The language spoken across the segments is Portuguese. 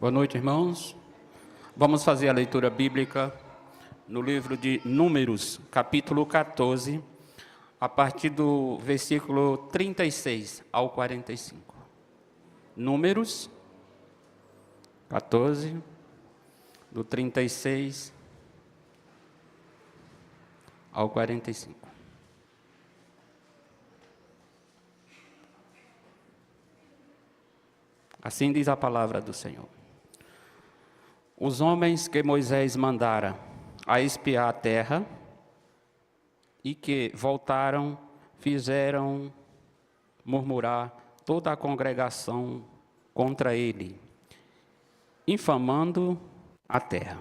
Boa noite, irmãos. Vamos fazer a leitura bíblica no livro de Números, capítulo 14, a partir do versículo 36 ao 45. Números 14, do 36 ao 45. Assim diz a palavra do Senhor. Os homens que Moisés mandara a espiar a terra e que voltaram, fizeram murmurar toda a congregação contra ele, infamando a terra.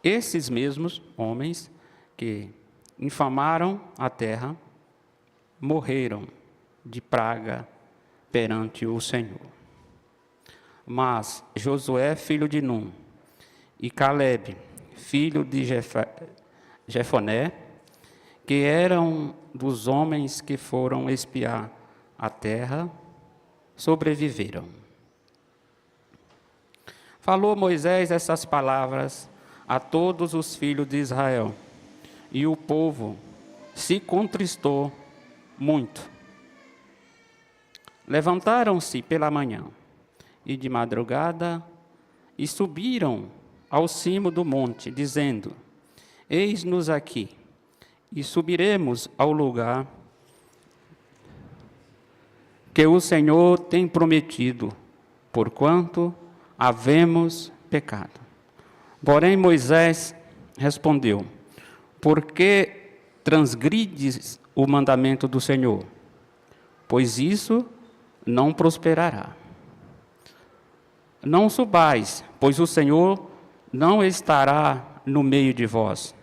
Esses mesmos homens que infamaram a terra morreram de praga perante o Senhor. Mas Josué, filho de Num, e Calebe, filho de Jefoné, que eram dos homens que foram espiar a terra, sobreviveram. Falou Moisés essas palavras a todos os filhos de Israel, e o povo se contristou muito. Levantaram-se pela manhã e de madrugada e subiram ao cimo do monte, dizendo: Eis-nos aqui, e subiremos ao lugar que o Senhor tem prometido, porquanto havemos pecado. Porém Moisés respondeu: Por que transgrides o mandamento do Senhor? Pois isso não prosperará. Não subais, pois o Senhor não estará no meio de vós,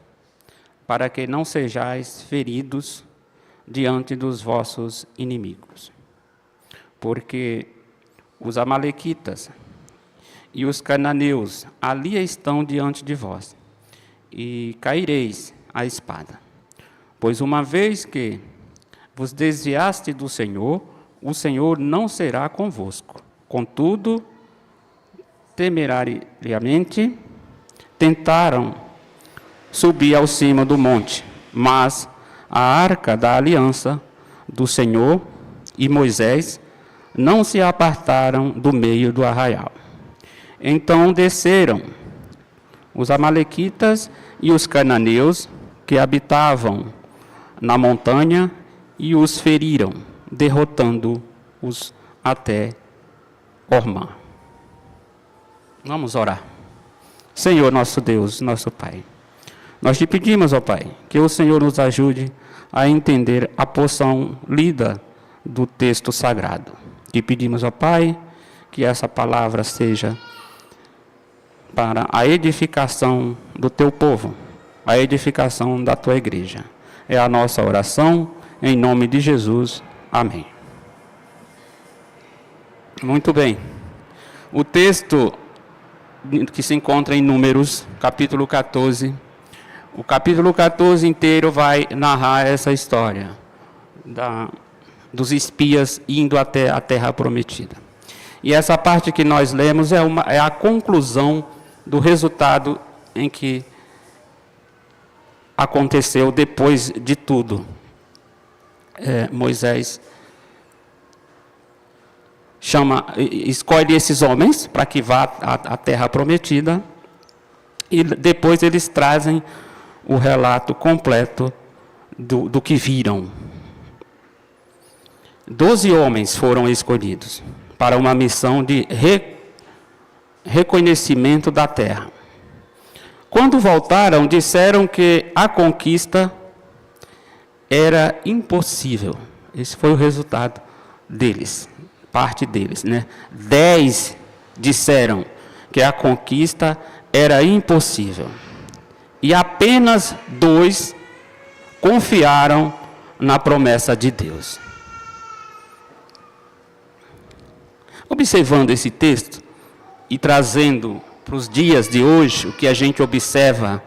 para que não sejais feridos diante dos vossos inimigos. Porque os amalequitas e os cananeus ali estão diante de vós, e caireis à espada. Pois uma vez que vos desviaste do Senhor, o Senhor não será convosco. Contudo, temerariamente tentaram subir ao cimo do monte, mas a arca da aliança do Senhor e Moisés não se apartaram do meio do arraial. Então desceram os amalequitas e os cananeus que habitavam na montanha e os feriram, derrotando-os até Ormá. Vamos orar. Senhor, nosso Deus, nosso Pai, nós te pedimos, ó Pai, que o Senhor nos ajude a entender a porção lida do texto sagrado. Te pedimos, ó Pai, que essa palavra seja para a edificação do teu povo, a edificação da tua igreja. É a nossa oração, em nome de Jesus. Amém. Muito bem. O texto que se encontra em Números, capítulo 14. O capítulo 14 inteiro vai narrar essa história dos espias indo até a terra prometida. E essa parte que nós lemos é a conclusão do resultado em que aconteceu depois de tudo. Moisés escolhe esses homens para que vá à terra prometida, e depois eles trazem o relato completo do que viram. 12 homens foram escolhidos para uma missão de reconhecimento da terra. Quando voltaram, disseram que a conquista era impossível. Esse foi o resultado deles. Parte deles, né? 10 disseram que a conquista era impossível. E apenas 2 confiaram na promessa de Deus. Observando esse texto e trazendo para os dias de hoje o que a gente observa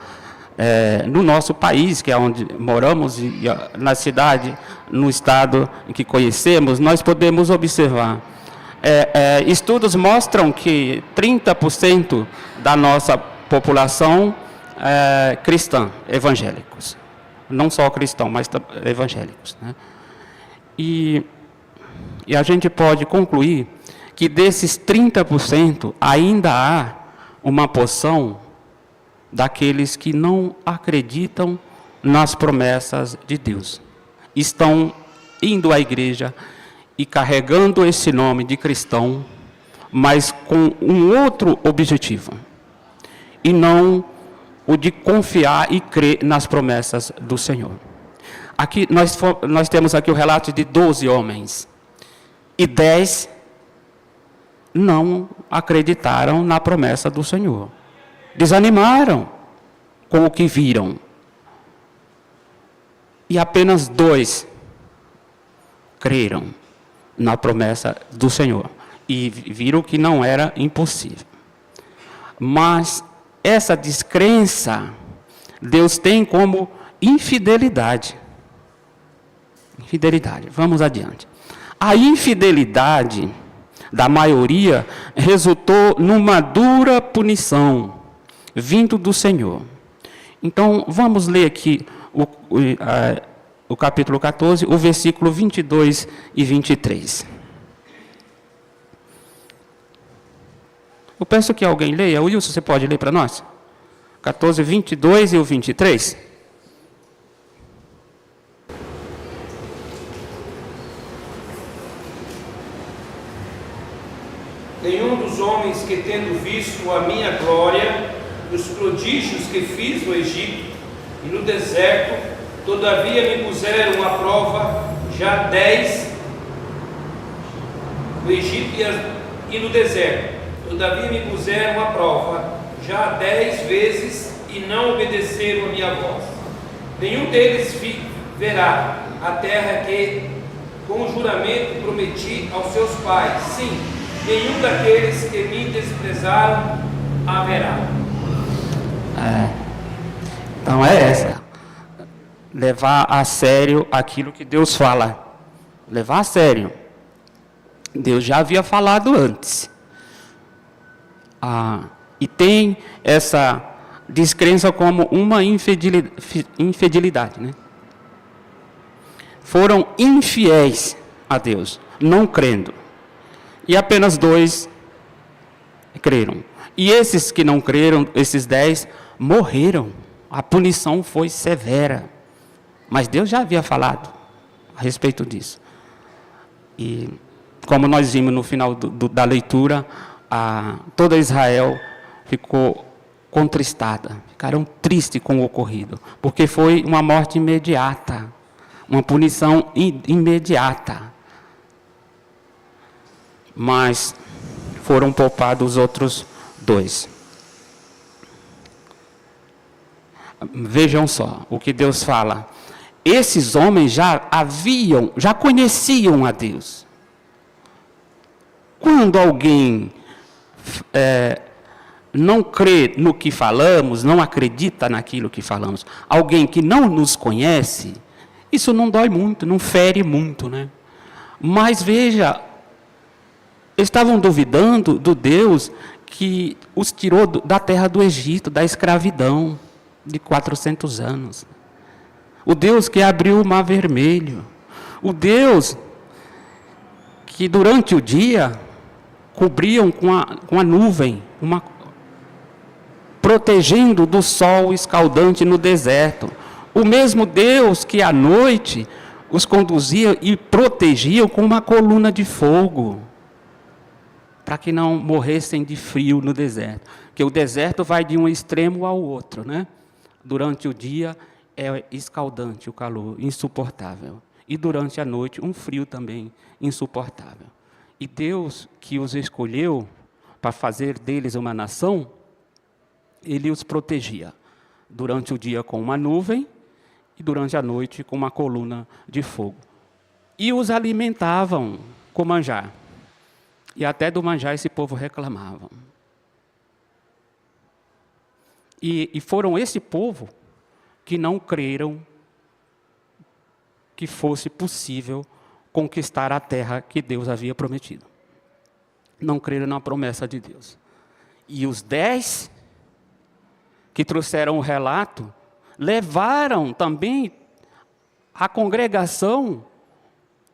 no nosso país, que é onde moramos, e na cidade, no estado em que conhecemos, nós podemos observar Estudos mostram que 30% da nossa população é cristã, evangélicos. Não só cristãos, mas evangélicos, né? E a gente pode concluir que desses 30% ainda há uma porção daqueles que não acreditam nas promessas de Deus. Estão indo à igreja e carregando esse nome de cristão, mas com um outro objetivo, e não o de confiar e crer nas promessas do Senhor. Aqui nós temos aqui o relato de 12 homens, e 10 não acreditaram na promessa do Senhor. Desanimaram com o que viram. E apenas 2 creram na promessa do Senhor e viram que não era impossível. Mas essa descrença, Deus tem como infidelidade. Infidelidade. Vamos adiante. A infidelidade da maioria resultou numa dura punição vindo do Senhor. Então, vamos ler aqui o capítulo 14, o versículo 22 e 23. Eu peço que alguém leia. Wilson, você pode ler para nós? 14, 22 e o 23. Nenhum dos homens que, tendo visto a minha glória, os prodígios que fiz no Egito e no deserto, todavia me puseram à prova já 10 no Egito e no deserto. Todavia me puseram à prova já 10 vezes e não obedeceram a minha voz. Nenhum deles verá a terra que com juramento prometi aos seus pais. Sim, nenhum daqueles que me desprezaram haverá. Então é essa. Levar a sério aquilo que Deus fala. Levar a sério. Deus já havia falado antes. E tem essa descrença como uma infidelidade, né? Foram infiéis a Deus, não crendo. E apenas 2 creram. E esses que não creram, esses 10, morreram. A punição foi severa. Mas Deus já havia falado a respeito disso. E como nós vimos no final da leitura, toda Israel ficou contristada. Ficaram tristes com o ocorrido. Porque foi uma morte imediata. Uma punição imediata. Mas foram poupados os outros 2. Vejam só o que Deus fala. Esses homens já conheciam a Deus. Quando alguém não crê no que falamos, não acredita naquilo que falamos, alguém que não nos conhece, isso não dói muito, não fere muito, né? Mas veja, estavam duvidando do Deus que os tirou da terra do Egito, da escravidão de 400 anos. O Deus que abriu o Mar Vermelho. O Deus que durante o dia cobriam com a nuvem, protegendo do sol escaldante no deserto. O mesmo Deus que à noite os conduzia e protegia com uma coluna de fogo, para que não morressem de frio no deserto. Porque o deserto vai de um extremo ao outro, né? Durante o dia é escaldante o calor, insuportável. E durante a noite, um frio também insuportável. E Deus, que os escolheu para fazer deles uma nação, Ele os protegia. Durante o dia com uma nuvem e durante a noite com uma coluna de fogo. E os alimentavam com manjar. E até do manjar esse povo reclamava. E foram esse povo que não creram que fosse possível conquistar a terra que Deus havia prometido. não creram na promessa de Deus. E os 10 que trouxeram o relato levaram também a congregação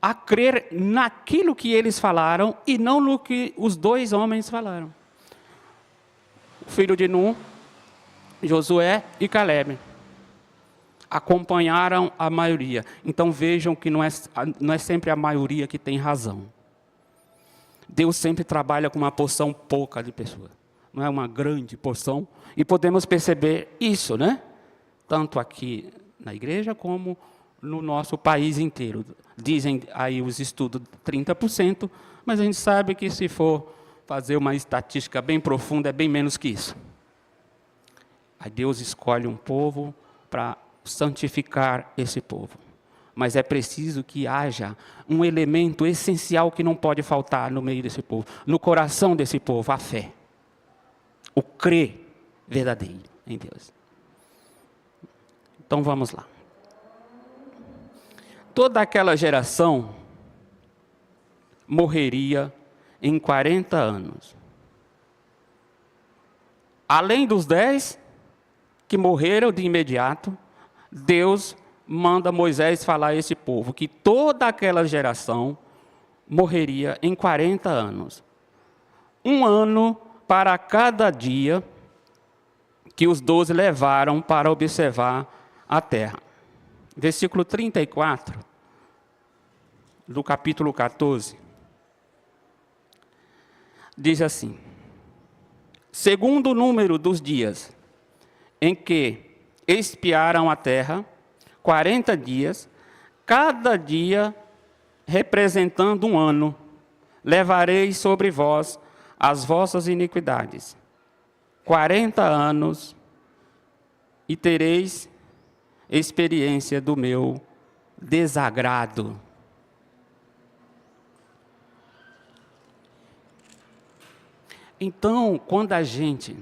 a crer naquilo que eles falaram e não no que os 2 homens falaram. O filho de Nun, Josué e Caleb, acompanharam a maioria. Então vejam que não é sempre a maioria que tem razão. Deus sempre trabalha com uma porção pouca de pessoas. Não é uma grande porção. E podemos perceber isso, né? Tanto aqui na igreja como no nosso país inteiro. Dizem aí os estudos 30%, mas a gente sabe que se for fazer uma estatística bem profunda, é bem menos que isso. Aí Deus escolhe um povo para santificar esse povo. Mas é preciso que haja um elemento essencial que não pode faltar no meio desse povo, no coração desse povo, a fé. O crer verdadeiro em Deus. Então vamos lá. Toda aquela geração morreria em 40 anos. Além dos 10 que morreram de imediato, Deus manda Moisés falar a esse povo que toda aquela geração morreria em 40 anos. 1 ano para cada dia que os 12 levaram para observar a terra. Versículo 34 do capítulo 14 diz assim: segundo o número dos dias em que espiaram a terra, 40 dias, cada dia representando 1 ano, levarei sobre vós as vossas iniquidades. 40 anos e tereis experiência do meu desagrado. Então, quando a gente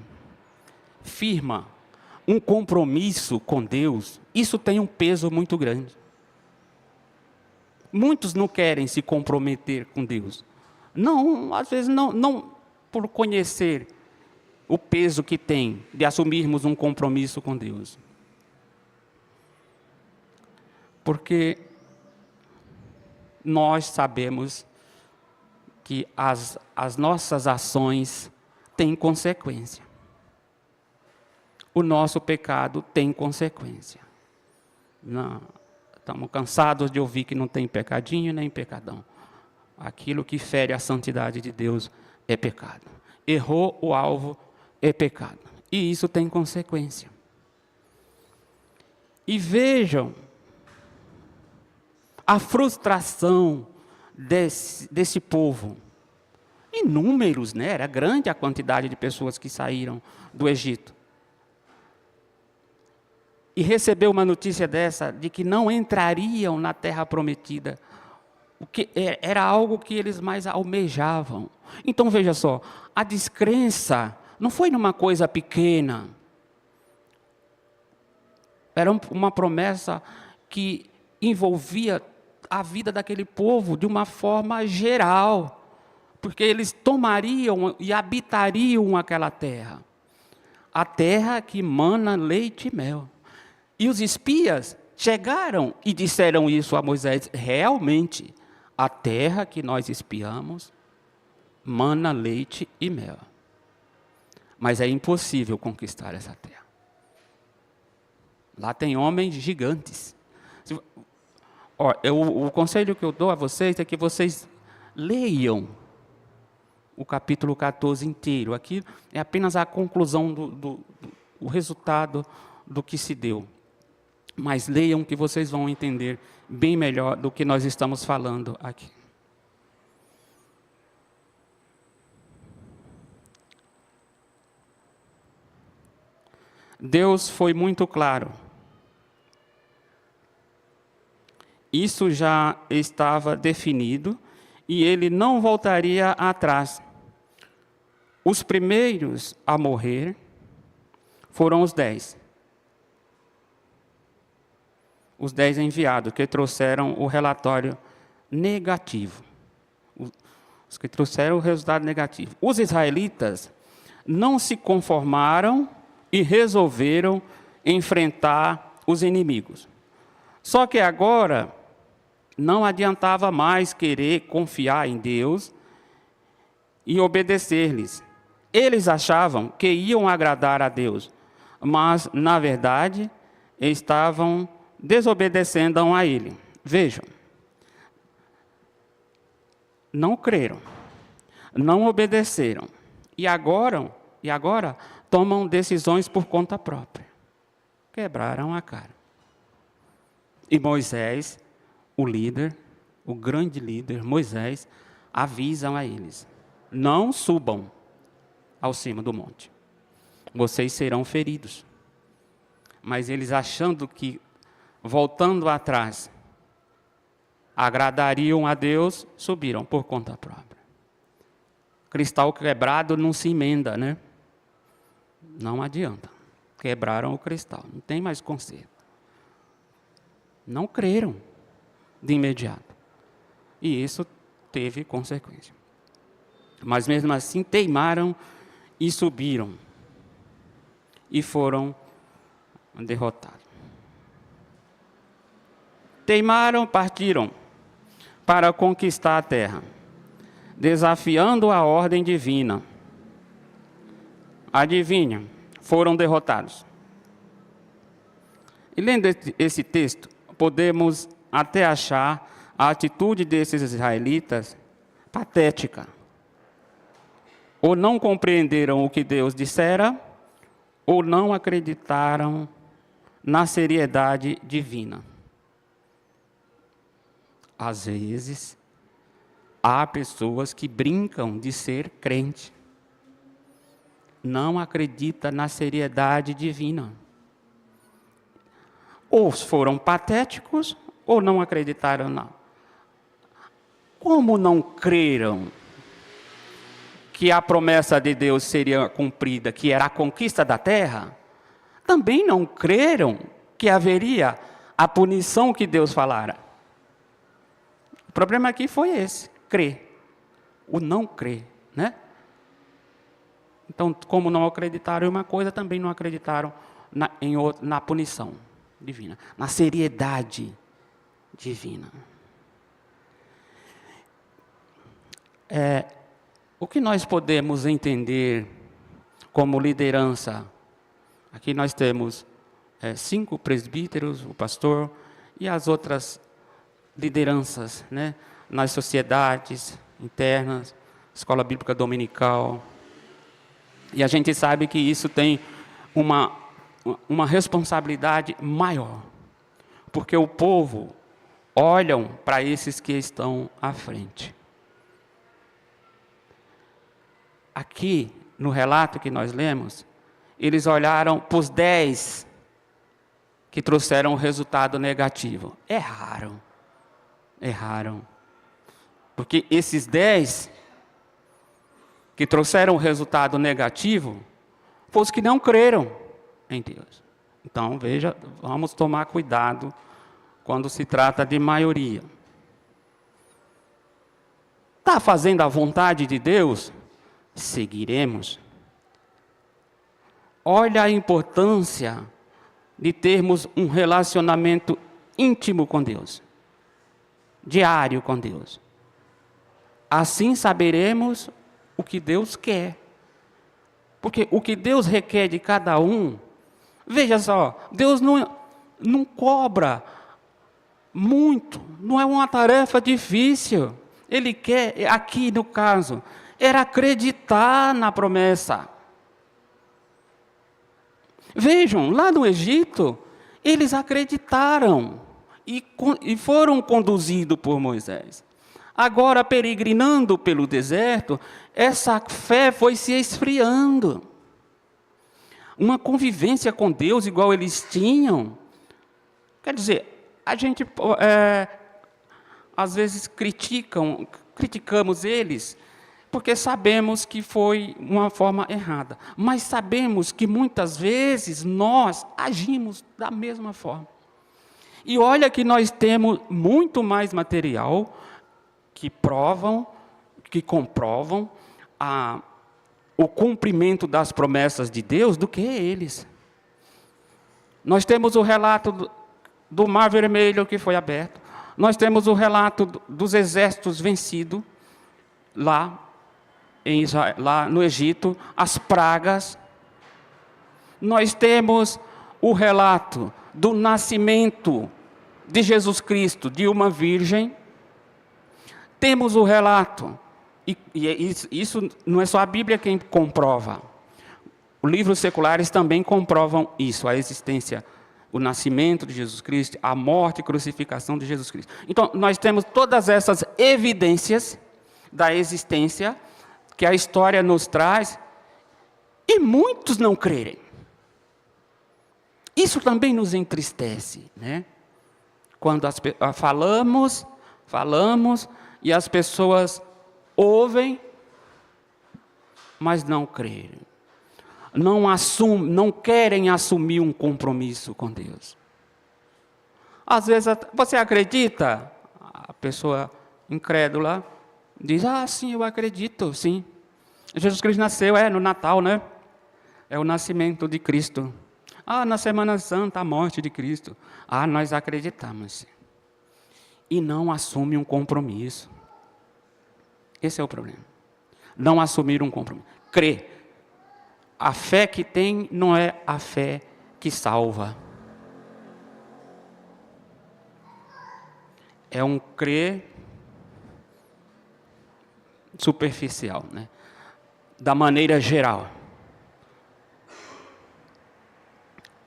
firma um compromisso com Deus, isso tem um peso muito grande. Muitos não querem se comprometer com Deus. Não, às vezes não por conhecer o peso que tem de assumirmos um compromisso com Deus. Porque nós sabemos que as nossas ações têm consequência. O nosso pecado tem consequência. Não, estamos cansados de ouvir que não tem pecadinho nem pecadão. Aquilo que fere a santidade de Deus é pecado. Errou o alvo, é pecado. E isso tem consequência. E vejam a frustração desse povo. Inúmeros, né? Era grande a quantidade de pessoas que saíram do Egito. E recebeu uma notícia dessa, de que não entrariam na terra prometida. O que era algo que eles mais almejavam. Então veja só, a descrença não foi numa coisa pequena. Era uma promessa que envolvia a vida daquele povo de uma forma geral, porque eles tomariam e habitariam aquela terra, a terra que mana leite e mel. E os espias chegaram e disseram isso a Moisés: realmente, a terra que nós espiamos mana leite e mel, mas é impossível conquistar essa terra. Lá tem homens gigantes. O conselho que eu dou a vocês é que vocês leiam o capítulo 14 inteiro. Aqui é apenas a conclusão o resultado do que se deu. Mas leiam que vocês vão entender bem melhor do que nós estamos falando aqui. Deus foi muito claro. Isso já estava definido e ele não voltaria atrás. Os primeiros a morrer foram os 10. Os 10 enviados que trouxeram o relatório negativo. Os que trouxeram o resultado negativo. Os israelitas não se conformaram e resolveram enfrentar os inimigos. Só que agora não adiantava mais querer confiar em Deus e obedecer-lhes. Eles achavam que iam agradar a Deus, mas, na verdade, estavam desobedecendo a Ele. Vejam, não creram, não obedeceram, e agora tomam decisões por conta própria. Quebraram a cara. E Moisés, o líder, o grande líder, Moisés, avisam a eles: não subam ao cimo do monte, vocês serão feridos. Mas eles, achando que, voltando atrás, agradariam a Deus, subiram por conta própria. Cristal quebrado não se emenda, né? Não adianta. Quebraram o cristal, não tem mais conserto. Não creram de imediato. E isso teve consequência. Mas mesmo assim teimaram e subiram. E foram derrotados. Teimaram, partiram para conquistar a terra, desafiando a ordem divina. Adivinha, foram derrotados. E lendo esse texto, podemos até achar a atitude desses israelitas patética. Ou não compreenderam o que Deus dissera, ou não acreditaram na seriedade divina. Às vezes, há pessoas que brincam de ser crente. Não acredita na seriedade divina. Ou foram patéticos, ou não acreditaram não. Como não creram que a promessa de Deus seria cumprida, que era a conquista da terra, também não creram que haveria a punição que Deus falara. O problema aqui foi esse, crer. O não crer, né? Então, como não acreditaram em uma coisa, também não acreditaram na punição divina, na seriedade divina. O que nós podemos entender como liderança? Aqui nós temos 5 presbíteros, o pastor, e as outras lideranças, né, nas sociedades internas, escola bíblica dominical. E a gente sabe que isso tem uma responsabilidade maior, porque o povo olham para esses que estão à frente. Aqui, no relato que nós lemos, eles olharam para os 10 que trouxeram um resultado negativo. Erraram. Porque esses 10 que trouxeram um resultado negativo foram os que não creram em Deus. Então, veja, vamos tomar cuidado quando se trata de maioria. Está fazendo a vontade de Deus? Seguiremos. Olha a importância de termos um relacionamento íntimo com Deus, diário com Deus. Assim saberemos o que Deus quer. Porque o que Deus requer de cada um, veja só, Deus não cobra muito, não é uma tarefa difícil. Ele quer, aqui no caso, era acreditar na promessa. Vejam, lá no Egito, eles acreditaram e foram conduzidos por Moisés. Agora, peregrinando pelo deserto, essa fé foi se esfriando. Uma convivência com Deus igual eles tinham. Quer dizer, a gente às vezes criticamos eles, porque sabemos que foi uma forma errada. Mas sabemos que muitas vezes nós agimos da mesma forma. E olha que nós temos muito mais material que provam que comprovam o cumprimento das promessas de Deus do que eles. Nós temos o relato do Mar Vermelho que foi aberto. Nós temos o relato dos exércitos vencidos lá em Israel, lá no Egito, as pragas. Nós temos o relato do nascimento de Jesus Cristo, de uma virgem. Temos o relato, e isso não é só a Bíblia quem comprova. Os livros seculares também comprovam isso, a existência, o nascimento de Jesus Cristo, a morte e crucificação de Jesus Cristo. Então, nós temos todas essas evidências da existência que a história nos traz, e muitos não crerem. Isso também nos entristece, né? Quando falamos, e as pessoas ouvem, mas não creem. Não querem assumir um compromisso com Deus. Às vezes, você acredita? A pessoa incrédula diz, sim, eu acredito, sim. Jesus Cristo nasceu, no Natal, né? É o nascimento de Cristo. Na Semana Santa, a morte de Cristo. Nós acreditamos. E não assume um compromisso. Esse é o problema. Não assumir um compromisso. Crer. A fé que tem não é a fé que salva. É um crer superficial, né? Da maneira geral.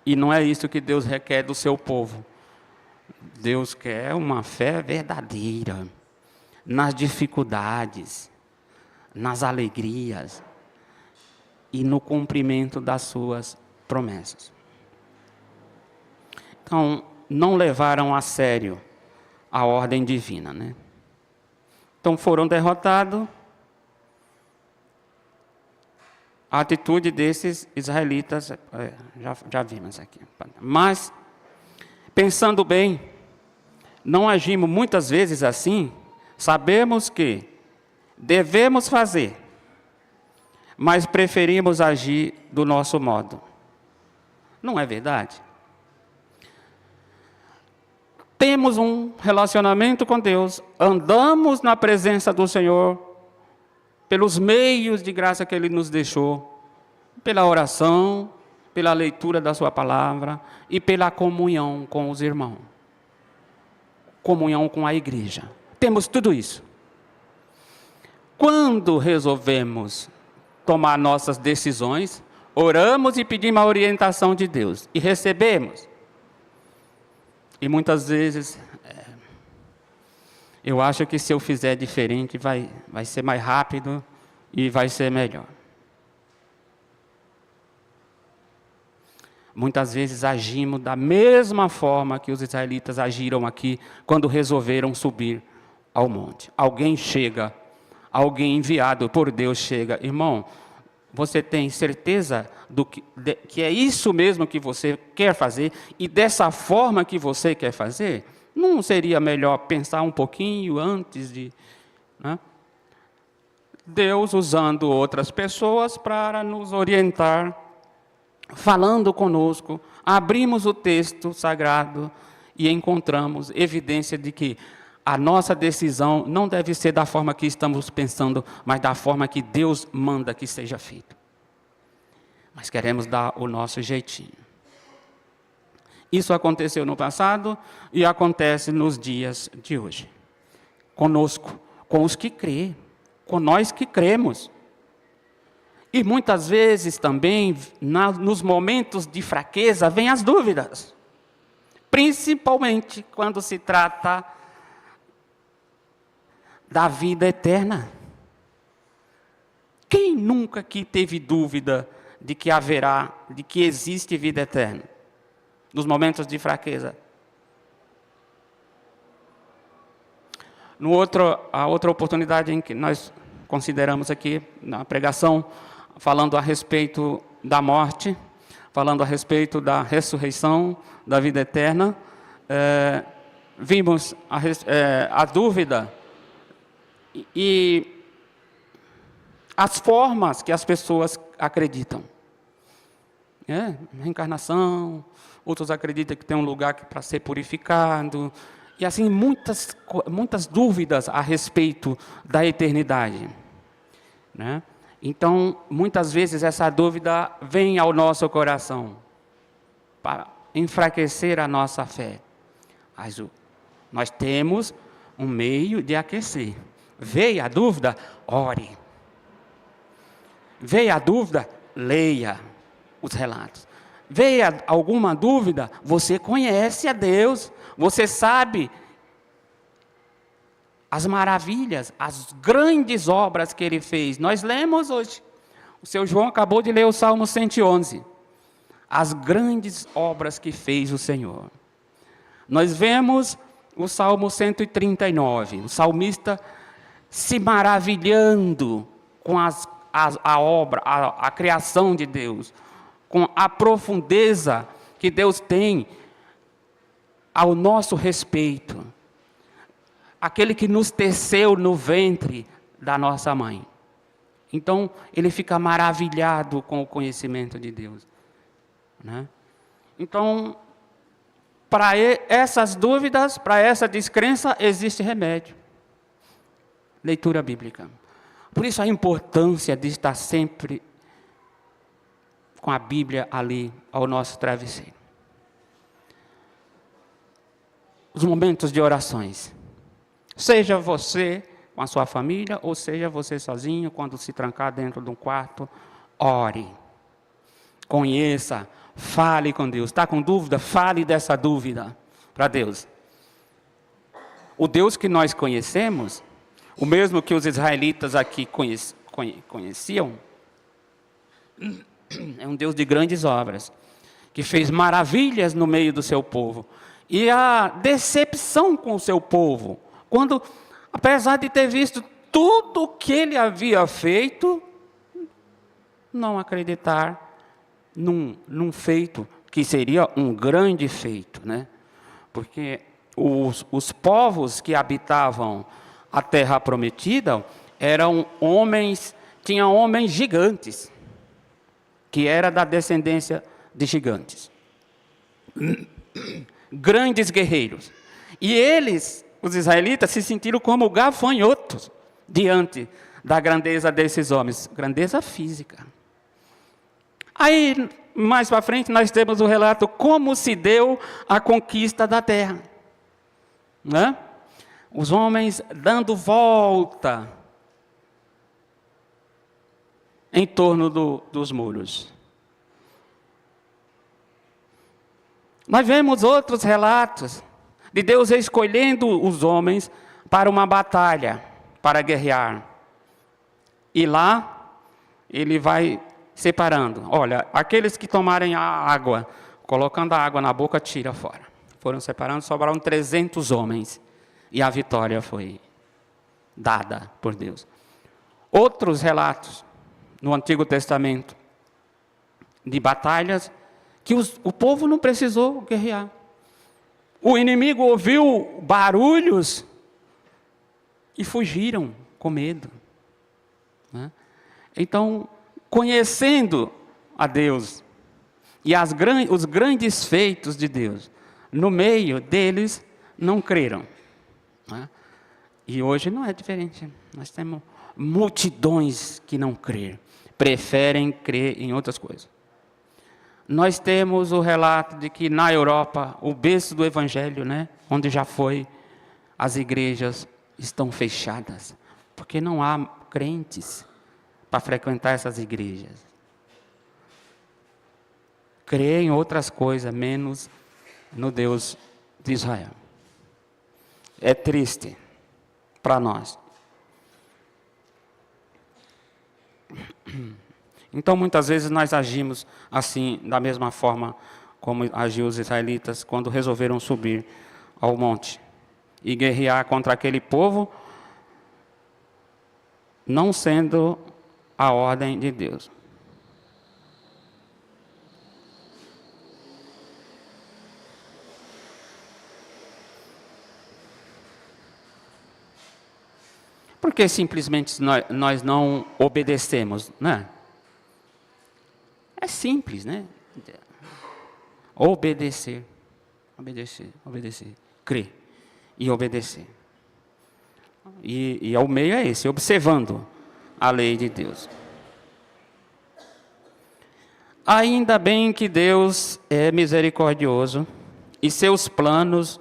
E não é isso que Deus requer do seu povo. Deus quer uma fé verdadeira, nas dificuldades, nas alegrias e no cumprimento das suas promessas. Então, não levaram a sério a ordem divina, né? Então, foram derrotados. A atitude desses israelitas, já vimos aqui. Mas, pensando bem, não agimos muitas vezes assim. Sabemos que devemos fazer, mas preferimos agir do nosso modo. Não é verdade? Temos um relacionamento com Deus, andamos na presença do Senhor, pelos meios de graça que Ele nos deixou, pela oração, pela leitura da Sua palavra e pela comunhão com os irmãos, comunhão com a igreja. Temos tudo isso. Quando resolvemos tomar nossas decisões, oramos e pedimos a orientação de Deus e recebemos. E muitas vezes eu acho que se eu fizer diferente vai ser mais rápido e vai ser melhor. Muitas vezes agimos da mesma forma que os israelitas agiram aqui quando resolveram subir ao monte. Alguém chega, alguém enviado por Deus chega. Irmão, você tem certeza que é isso mesmo que você quer fazer e dessa forma que você quer fazer? Não seria melhor pensar um pouquinho antes de... Né? Deus usando outras pessoas para nos orientar, falando conosco, abrimos o texto sagrado e encontramos evidência de que a nossa decisão não deve ser da forma que estamos pensando, mas da forma que Deus manda que seja feito. Mas queremos dar o nosso jeitinho. Isso aconteceu no passado e acontece nos dias de hoje. Conosco, com os que crêem, com nós que cremos. E muitas vezes também, nos momentos de fraqueza, vêm as dúvidas. Principalmente quando se trata da vida eterna. Quem nunca aqui teve dúvida de que existe vida eterna? Nos momentos de fraqueza. A outra oportunidade em que nós consideramos aqui, na pregação, falando a respeito da morte, falando a respeito da ressurreição, da vida eterna, vimos a dúvida e as formas que as pessoas acreditam. Reencarnação, outros acreditam que tem um lugar para ser purificado, e assim muitas dúvidas a respeito da eternidade, né? Então, muitas vezes essa dúvida vem ao nosso coração para enfraquecer a nossa fé. Mas nós temos um meio de aquecer. Veio a dúvida? Ore. Veio a dúvida? Leia os relatos. Veio alguma dúvida? Você conhece a Deus, você sabe as maravilhas, as grandes obras que Ele fez. Nós lemos hoje, o seu João acabou de ler o Salmo 111, as grandes obras que fez o Senhor. Nós vemos o Salmo 139, o salmista se maravilhando com a obra, a criação de Deus, com a profundeza que Deus tem ao nosso respeito. Aquele que nos teceu no ventre da nossa mãe. Então, ele fica maravilhado com o conhecimento de Deus, né? Então, para essas dúvidas, para essa descrença, existe remédio. Leitura bíblica. Por isso a importância de estar sempre com a Bíblia ali ao nosso travesseiro. Os momentos de orações. Seja você com a sua família, ou seja você sozinho, quando se trancar dentro de um quarto, ore. Conheça, fale com Deus. Está com dúvida? Fale dessa dúvida para Deus. O Deus que nós conhecemos, o mesmo que os israelitas aqui conheciam, é um Deus de grandes obras, que fez maravilhas no meio do seu povo. E a decepção com o seu povo, quando, apesar de ter visto tudo o que ele havia feito, não acreditar num feito que seria um grande feito, né? Porque os povos que habitavam a terra prometida eram tinham homens gigantes, que era da descendência de gigantes, grandes guerreiros. E eles, os israelitas, se sentiram como gafanhotos diante da grandeza desses homens, grandeza física. Aí, mais para frente, nós temos o relato como se deu a conquista da terra, né? Os homens dando volta em torno dos muros. Nós vemos outros relatos de Deus escolhendo os homens para uma batalha, para guerrear. E lá, Ele vai separando. Olha, aqueles que tomarem a água, colocando a água na boca, tira fora. Foram separando, sobraram 300 homens. E a vitória foi dada por Deus. Outros relatos no Antigo Testamento de batalhas que o povo não precisou guerrear. O inimigo ouviu barulhos e fugiram com medo, né? Então, conhecendo a Deus e os grandes feitos de Deus, no meio deles não creram, né? E hoje não é diferente. Nós temos multidões que não creem, preferem crer em outras coisas. Nós temos o relato de que na Europa, o berço do Evangelho, né, onde já foi, as igrejas estão fechadas, porque não há crentes para frequentar essas igrejas. Crê em outras coisas, menos no Deus de Israel. É triste para nós. Então, muitas vezes nós agimos assim, da mesma forma como agiu os israelitas quando resolveram subir ao monte e guerrear contra aquele povo, não sendo a ordem de Deus. Por que simplesmente nós não obedecemos, né? É simples, né? Obedecer, crer e obedecer. E o meio é esse, observando a lei de Deus. Ainda bem que Deus é misericordioso e seus planos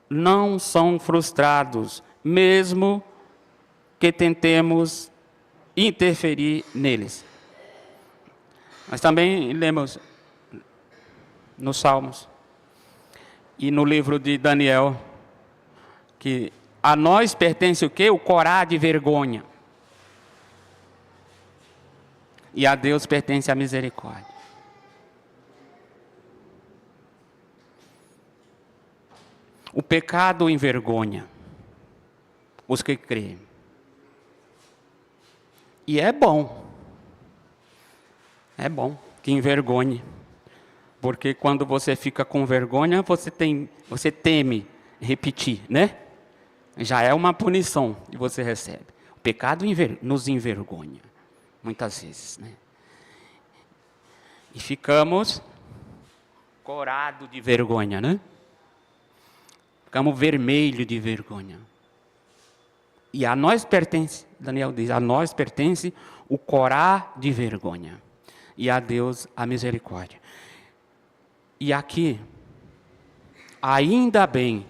não são frustrados, mesmo que tentemos interferir neles. Nós também lemos nos Salmos e no livro de Daniel que a nós pertence o quê? O corar de vergonha. E a Deus pertence a misericórdia. O pecado envergonha os que creem. E é bom que envergonhe. Porque quando você fica com vergonha, você teme repetir, né? Já é uma punição que você recebe. O pecado nos envergonha, muitas vezes, né? E ficamos corados de vergonha, né? Ficamos vermelhos de vergonha. E a nós pertence, Daniel diz, a nós pertence o corar de vergonha. E a Deus a misericórdia. E aqui, ainda bem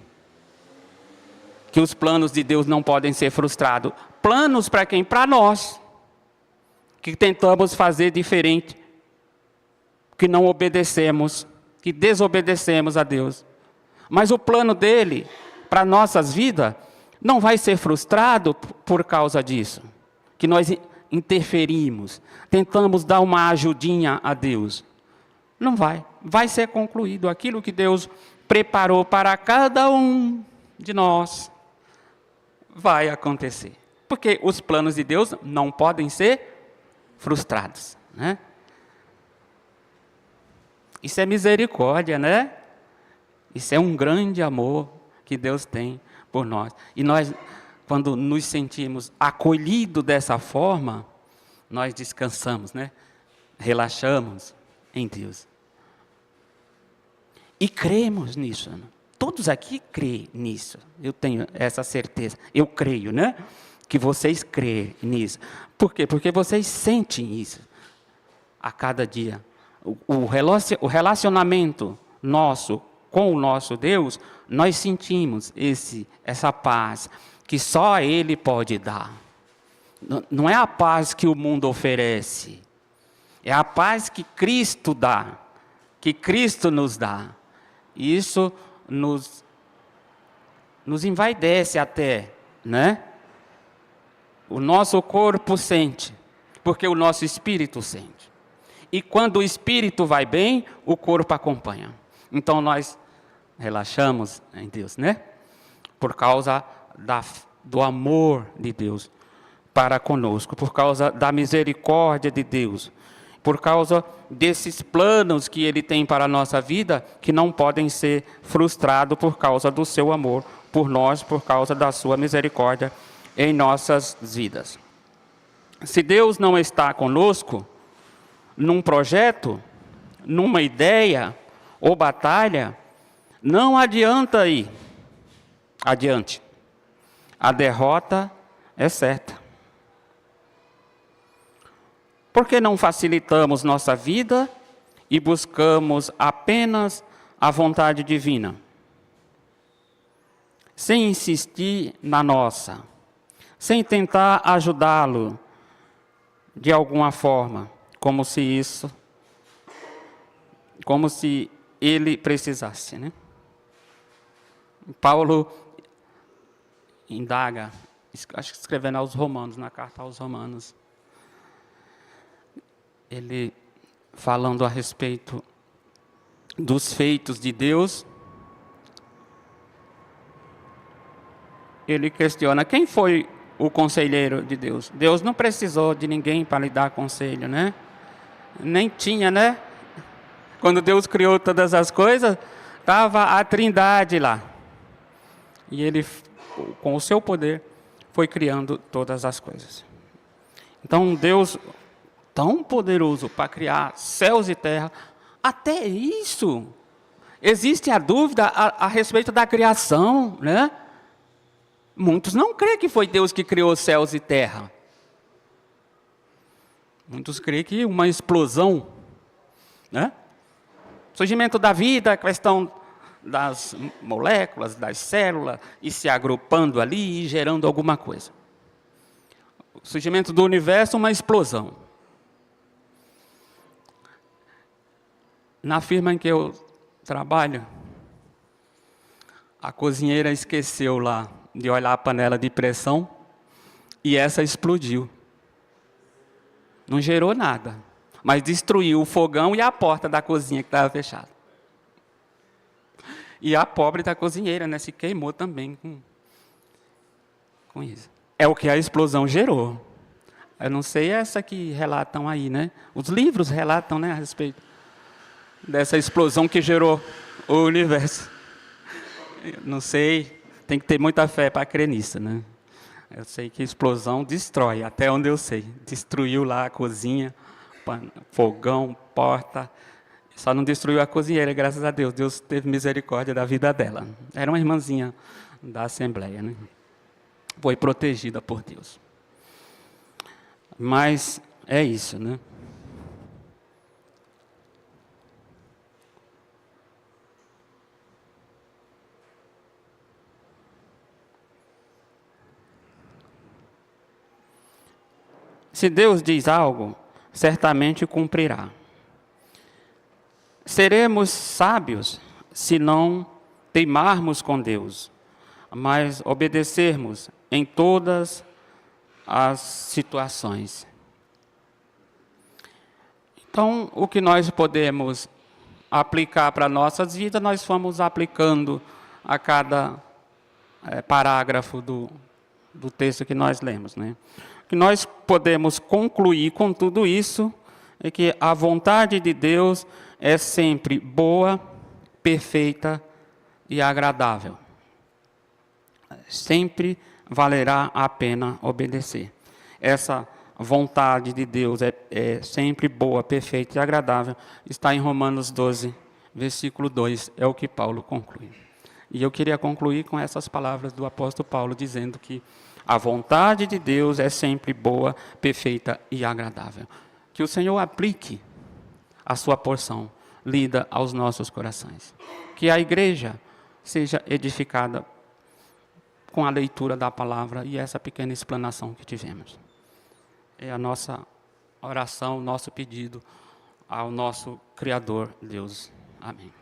que os planos de Deus não podem ser frustrados. Planos para quem? Para nós, que tentamos fazer diferente, que não obedecemos, que desobedecemos a Deus. Mas o plano dele para nossas vidas não vai ser frustrado por causa disso. Que nós interferimos, tentamos dar uma ajudinha a Deus. Não vai. Vai ser concluído aquilo que Deus preparou para cada um de nós. Vai acontecer. Porque os planos de Deus não podem ser frustrados, né? Isso é misericórdia, né? Isso é um grande amor que Deus tem por nós. E nós, quando nos sentimos acolhidos dessa forma, nós descansamos, né? Relaxamos em Deus. E cremos nisso. Né? Todos aqui creem nisso. Eu tenho essa certeza. Eu creio, né? Que vocês creem nisso. Por quê? Porque vocês sentem isso a cada dia. O relacionamento nosso com o nosso Deus, nós sentimos essa paz que só Ele pode dar. Não é a paz que o mundo oferece. É a paz que Cristo dá. Que Cristo nos dá. Isso nos envaidece até, né? O nosso corpo sente, porque o nosso espírito sente. E quando o espírito vai bem, o corpo acompanha. Então nós relaxamos em Deus, né? Por causa do amor de Deus para conosco, por causa da misericórdia de Deus, por causa desses planos que Ele tem para a nossa vida, que não podem ser frustrados por causa do seu amor por nós, por causa da sua misericórdia em nossas vidas. Se Deus não está conosco, num projeto, numa ideia ou batalha, não adianta ir adiante. A derrota é certa. Por que não facilitamos nossa vida e buscamos apenas a vontade divina? Sem insistir na nossa, sem tentar ajudá-lo de alguma forma, como se ele precisasse, né? Paulo indaga, acho que escrevendo aos Romanos, na carta aos Romanos, ele falando a respeito dos feitos de Deus, ele questiona quem foi o conselheiro de Deus. Deus não precisou de ninguém para lhe dar conselho, né? Nem tinha, né? Quando Deus criou todas as coisas, estava a Trindade lá. E Ele, com o seu poder, foi criando todas as coisas. Então, um Deus tão poderoso para criar céus e terra, até isso, existe a dúvida a respeito da criação, né? Muitos não creem que foi Deus que criou céus e terra. Muitos creem que uma explosão, né? Surgimento da vida, a questão das moléculas, das células, e se agrupando ali e gerando alguma coisa. O surgimento do universo, uma explosão. Na firma em que eu trabalho, a cozinheira esqueceu lá de olhar a panela de pressão e essa explodiu. Não gerou nada, mas destruiu o fogão e a porta da cozinha que estava fechada. E a pobre da cozinheira, né, se queimou também com isso. É o que a explosão gerou. Eu não sei essa que relatam aí, né? Os livros relatam, né, a respeito dessa explosão que gerou o universo. Eu não sei, tem que ter muita fé para crer nisso, né? Eu sei que a explosão destrói, até onde eu sei. Destruiu lá a cozinha, fogão, porta. Só não destruiu a cozinheira, graças a Deus. Deus teve misericórdia da vida dela. Era uma irmãzinha da Assembleia, né? Foi protegida por Deus. Mas é isso, né? Se Deus diz algo, certamente cumprirá. Seremos sábios se não teimarmos com Deus, mas obedecermos em todas as situações. Então, o que nós podemos aplicar para nossas vidas, nós fomos aplicando a cada parágrafo do texto que nós lemos, né? O que nós podemos concluir com tudo isso é que a vontade de Deus é sempre boa, perfeita e agradável. Sempre valerá a pena obedecer. Essa vontade de Deus é sempre boa, perfeita e agradável. Está em Romanos 12, versículo 2, é o que Paulo conclui. E eu queria concluir com essas palavras do apóstolo Paulo, dizendo que a vontade de Deus é sempre boa, perfeita e agradável. Que o Senhor aplique a sua porção lida aos nossos corações. Que a igreja seja edificada com a leitura da palavra e essa pequena explanação que tivemos. É a nossa oração, nosso pedido ao nosso Criador, Deus. Amém.